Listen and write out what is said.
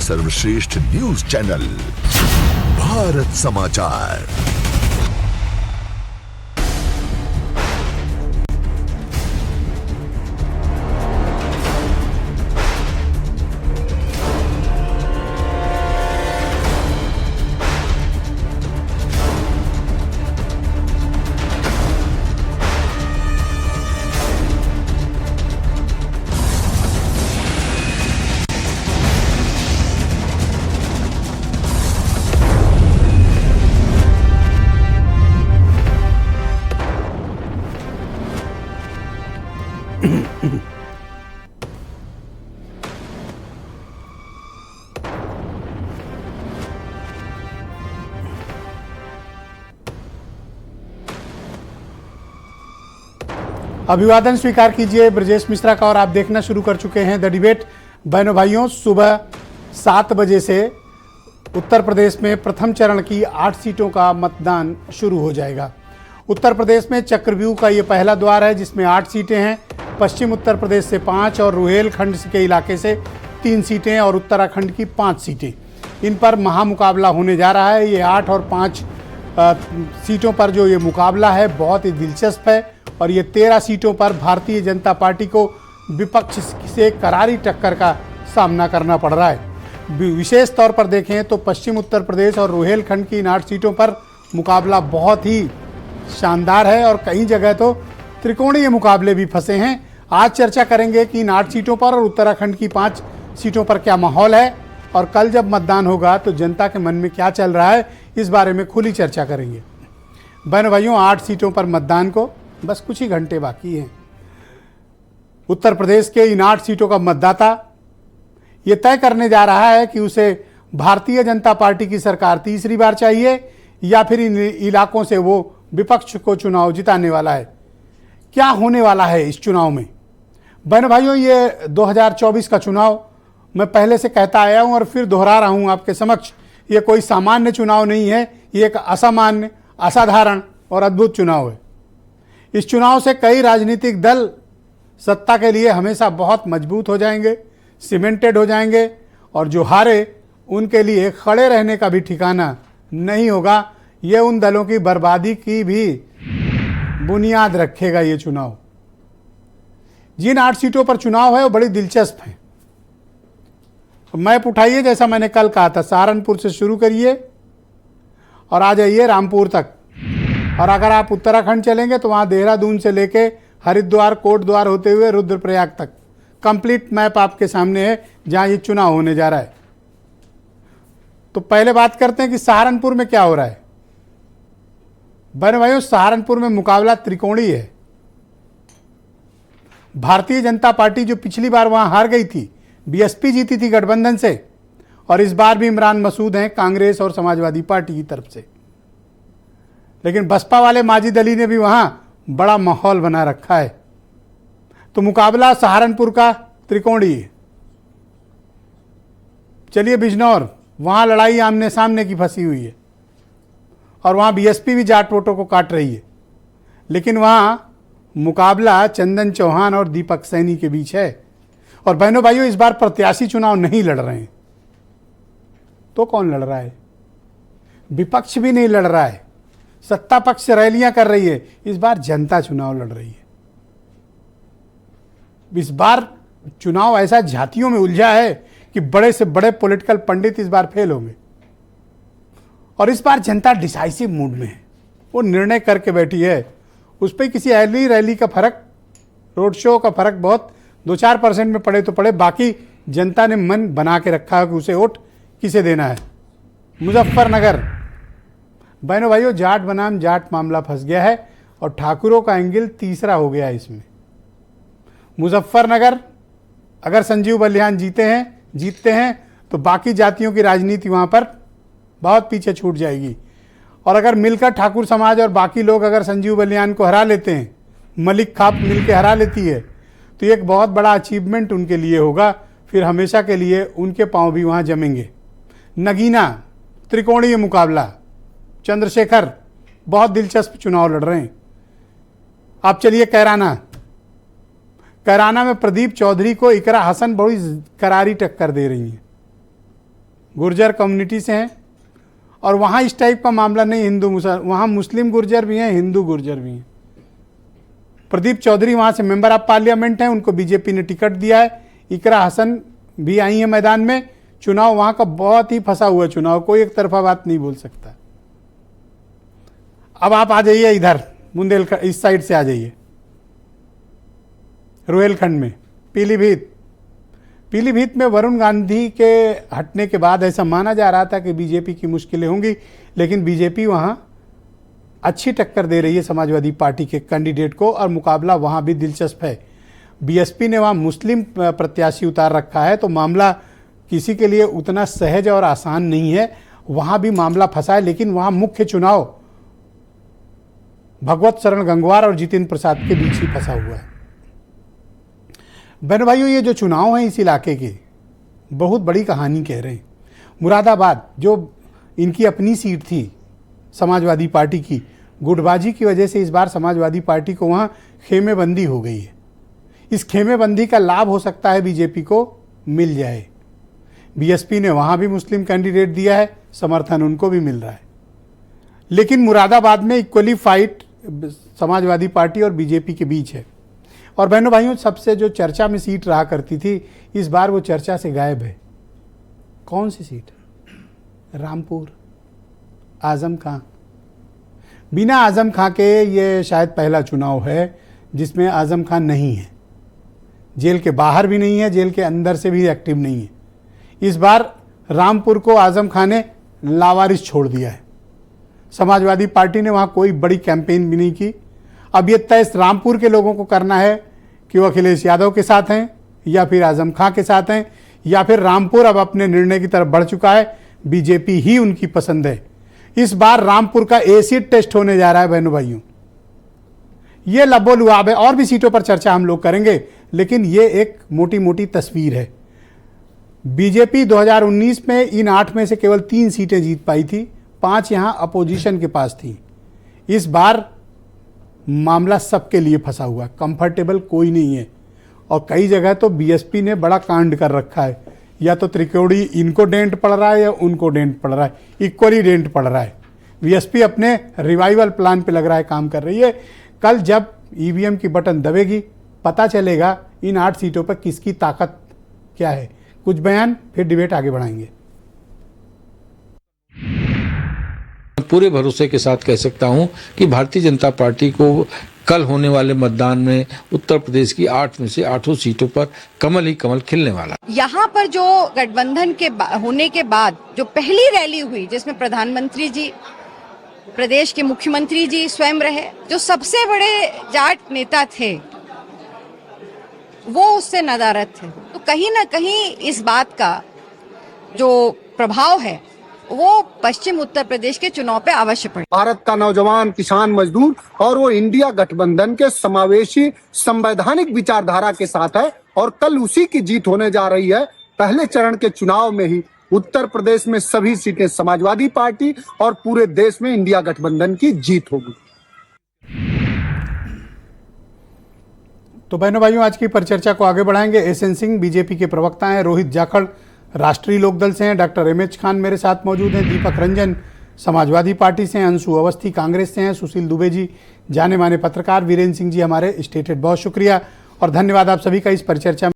सर्वश्रेष्ठ news channel Bharat समाचार। अभिवादन स्वीकार कीजिए ब्रजेश मिश्रा का और आप देखना शुरू कर चुके हैं द डिबेट। बहनों भाइयों, सुबह 7 बजे से उत्तर प्रदेश में प्रथम चरण की 8 सीटों का मतदान शुरू हो जाएगा। उत्तर प्रदेश में चक्रव्यूह का ये पहला द्वार है जिसमें 8 सीटें हैं। पश्चिम उत्तर प्रदेश से 5 और रुहेलखंड के इलाके से 3 सीटें और उत्तराखंड की 5 सीटें। इन पर महामुकाबला होने जा रहा है। ये 8 और 5 सीटों पर जो ये मुकाबला है बहुत ही दिलचस्प है और ये 13 सीटों पर भारतीय जनता पार्टी को विपक्ष से करारी टक्कर का सामना करना पड़ रहा है। विशेष तौर पर देखें तो पश्चिम उत्तर प्रदेश और रुहेलखंड की इन 8 सीटों पर मुकाबला बहुत ही शानदार है और कई जगह तो त्रिकोणीय मुकाबले भी फंसे हैं। आज चर्चा करेंगे कि इन 8 सीटों पर और उत्तराखंड की 5 सीटों पर क्या माहौल है और कल जब मतदान होगा तो जनता के मन में क्या चल रहा है, इस बारे में खुली चर्चा करेंगे। बहनों भाइयों, 8 सीटों पर मतदान को बस कुछ ही घंटे बाकी हैं। उत्तर प्रदेश के इन 8 सीटों का मतदाता ये तय करने जा रहा है कि उसे भारतीय जनता पार्टी की सरकार तीसरी बार चाहिए या फिर इन इलाकों से वो विपक्ष को चुनाव जिताने वाला है। क्या होने वाला है इस चुनाव में? बहनों भाइयों, ये 2024 का चुनाव मैं पहले से कहता आया हूं और फिर दोहरा रहा हूं आपके समक्ष। ये कोई सामान्य चुनाव नहीं है, ये एक असामान्य, असाधारण और अद्भुत चुनाव है। इस चुनाव से कई राजनीतिक दल सत्ता के लिए हमेशा बहुत मजबूत हो जाएंगे, सीमेंटेड हो जाएंगे और जो हारे उनके लिए खड़े रहने का भी ठिकाना नहीं होगा। ये उन दलों की बर्बादी की भी बुनियाद रखेगा। ये चुनाव, जिन 8 सीटों पर चुनाव है वो बड़ी दिलचस्प है। मैप उठाइए, जैसा मैंने कल कहा था, सहारनपुर से शुरू करिए और आ जाइए रामपुर तक। और अगर आप उत्तराखंड चलेंगे तो वहाँ देहरादून से लेके हरिद्वार, कोटद्वार होते हुए रुद्रप्रयाग तक कंप्लीट मैप आपके सामने है जहाँ ये चुनाव होने जा रहा है। तो पहले बात करते हैं कि सहारनपुर में क्या हो रहा है। बहनों भाइयों, सहारनपुर में मुकाबला त्रिकोणीय है। भारतीय जनता पार्टी जो पिछली बार वहाँ हार गई थी, बीएसपी जीती थी गठबंधन से, और इस बार भी इमरान मसूद हैं कांग्रेस और समाजवादी पार्टी की तरफ से। लेकिन बसपा वाले माजिद अली ने भी वहां बड़ा माहौल बना रखा है। तो मुकाबला सहारनपुर का त्रिकोणीय है। चलिए बिजनौर, वहां लड़ाई आमने सामने की फंसी हुई है और वहां बीएसपी भी जाट वोटों को काट रही है। लेकिन वहां मुकाबला चंदन चौहान और दीपक सैनी के बीच है। और बहनों भाइयों, इस बार प्रत्याशी चुनाव नहीं लड़ रहे हैं। तो कौन लड़ रहा है? विपक्ष भी नहीं लड़ रहा है, सत्ता पक्ष रैलियां कर रही है। इस बार जनता चुनाव लड़ रही है। इस बार चुनाव ऐसा झांतियों में उलझा है कि बड़े से बड़े पॉलिटिकल पंडित इस बार फेल होंगे। और इस बार जनता डिसाइसिव मूड में है, वो निर्णय करके बैठी है। उस पर किसी रैली का फर्क, रोड शो का फर्क बहुत 2-4% में पड़े तो पड़े, बाकी जनता ने मन बना के रखा है कि उसे वोट किसे देना है। मुजफ्फरनगर, बहनों भाइयों, जाट बनाम जाट मामला फंस गया है और ठाकुरों का एंगल तीसरा हो गया है इसमें। मुजफ्फरनगर अगर संजीव बलियान जीतते हैं तो बाकी जातियों की राजनीति वहाँ पर बहुत पीछे छूट जाएगी। और अगर मिलकर ठाकुर समाज और बाकी लोग अगर संजीव बलियान को हरा लेते हैं, मलिक खाप मिल के हरा लेती है, तो एक बहुत बड़ा अचीवमेंट उनके लिए होगा। फिर हमेशा के लिए उनके पांव भी वहाँ जमेंगे। नगीना, त्रिकोणीय मुकाबला, चंद्रशेखर बहुत दिलचस्प चुनाव लड़ रहे हैं। आप चलिए कैराना में प्रदीप चौधरी को इकरा हसन बड़ी करारी टक्कर दे रही हैं। गुर्जर कम्युनिटी से हैं और वहाँ इस टाइप का मामला नहीं हिंदू मुसलमान, वहाँ मुस्लिम गुर्जर भी हैं, हिंदू गुर्जर भी हैं। प्रदीप चौधरी वहाँ से मेंबर ऑफ पार्लियामेंट हैं, उनको बीजेपी ने टिकट दिया है। इकरा हसन भी आई है मैदान में। चुनाव वहाँ का बहुत ही फंसा हुआ चुनाव, कोई एक तरफा बात नहीं बोल सकता। अब आप आ जाइए इधर बुंदेलखंड, इस साइड से आ जाइए, रोहिलखंड में पीलीभीत। पीलीभीत में वरुण गांधी के हटने के बाद ऐसा माना जा रहा था कि बीजेपी की मुश्किलें होंगी, लेकिन बीजेपी वहां अच्छी टक्कर दे रही है समाजवादी पार्टी के कैंडिडेट को और मुकाबला वहां भी दिलचस्प है। बीएसपी ने वहां मुस्लिम प्रत्याशी उतार रखा है, तो मामला किसी के लिए उतना सहज और आसान नहीं है। वहां भी मामला फंसा है, लेकिन वहां मुख्य चुनाव भगवत शरण गंगवार और जितेंद्र प्रसाद के बीच ही फंसा हुआ है। बहनों भाइयों, ये जो चुनाव हैं इस इलाके के बहुत बड़ी कहानी कह रहे हैं। मुरादाबाद जो इनकी अपनी सीट थी समाजवादी पार्टी की, गुटबाजी की वजह से इस बार समाजवादी पार्टी को वहाँ खेमेबंदी हो गई है। इस खेमेबंदी का लाभ हो सकता है बीजेपी को मिल जाए। बीएसपी ने वहाँ भी मुस्लिम कैंडिडेट दिया है, समर्थन उनको भी मिल रहा है। लेकिन मुरादाबाद में इक्वली फाइट समाजवादी पार्टी और बीजेपी के बीच है। और बहनों भाइयों, सबसे जो चर्चा में सीट रहा करती थी, इस बार वो चर्चा से गायब है। कौन सी सीट? रामपुर, आजम खां। बिना आजम खां के ये शायद पहला चुनाव है जिसमें आजम खां नहीं है। जेल के बाहर भी नहीं है, जेल के अंदर से भी एक्टिव नहीं है। इस बार रामपुर को आजम खां ने लावारिस छोड़ दिया है। समाजवादी पार्टी ने वहाँ कोई बड़ी कैंपेन भी नहीं की। अब ये तय रामपुर के लोगों को करना है कि वो अखिलेश यादव के साथ हैं या फिर आजम खां के साथ हैं, या फिर रामपुर अब अपने निर्णय की तरफ बढ़ चुका है, बीजेपी ही उनकी पसंद है। इस बार रामपुर का एसिड टेस्ट होने जा रहा है बहनों भाइयों। ये लबो-लुआब है। और भी सीटों पर चर्चा हम लोग करेंगे, लेकिन ये एक मोटी मोटी तस्वीर है। बीजेपी 2019 में इन 8 में से केवल 3 सीटें जीत पाई थी, 5 यहां अपोजिशन के पास थी। इस बार मामला सबके लिए फंसा हुआ, कंफर्टेबल कोई नहीं है। और कई जगह तो बीएसपी ने बड़ा कांड कर रखा है, या तो त्रिकोणी इनको डेंट पड़ रहा है या उनको डेंट पड़ रहा है, इक्वली डेंट पड़ रहा है। बीएसपी अपने रिवाइवल प्लान पे लग रहा है काम कर रही है। कल जब ईवीएम की बटन दबेगी पता चलेगा इन 8 सीटों पर किसकी ताकत क्या है। कुछ बयान, फिर डिबेट आगे बढ़ाएंगे। पूरे भरोसे के साथ कह सकता हूं कि भारतीय जनता पार्टी को कल होने वाले मतदान में उत्तर प्रदेश की 8 में से 8 सीटों पर कमल ही कमल खिलने वाला। यहाँ पर जो गठबंधन के होने के बाद जो पहली रैली हुई, जिसमें प्रधानमंत्री जी, प्रदेश के मुख्यमंत्री जी स्वयं रहे, जो सबसे बड़े जाट नेता थे वो उससे नदारद थे, तो कहीं ना कहीं इस बात का जो प्रभाव है वो पश्चिम उत्तर प्रदेश के चुनाव पे अवश्य पड़े। भारत का नौजवान, किसान, मजदूर और वो इंडिया गठबंधन के समावेशी संवैधानिक विचारधारा के साथ है और कल उसी की जीत होने जा रही है। पहले चरण के चुनाव में ही उत्तर प्रदेश में सभी सीटें समाजवादी पार्टी और पूरे देश में इंडिया गठबंधन की जीत होगी। तो बहनों भाइयों, आज की परिचर्चा को आगे बढ़ाएंगे। एसएन सिंह बीजेपी के प्रवक्ता हैं, रोहित जाखड़ राष्ट्रीय लोकदल से हैं, डॉक्टर एमएच खान मेरे साथ मौजूद हैं, दीपक रंजन समाजवादी पार्टी से हैं, अंशु अवस्थी कांग्रेस से हैं, सुशील दुबे जी जाने माने पत्रकार, वीरेंद्र सिंह जी हमारे स्टेट हेड। बहुत शुक्रिया और धन्यवाद आप सभी का इस परिचर्चा में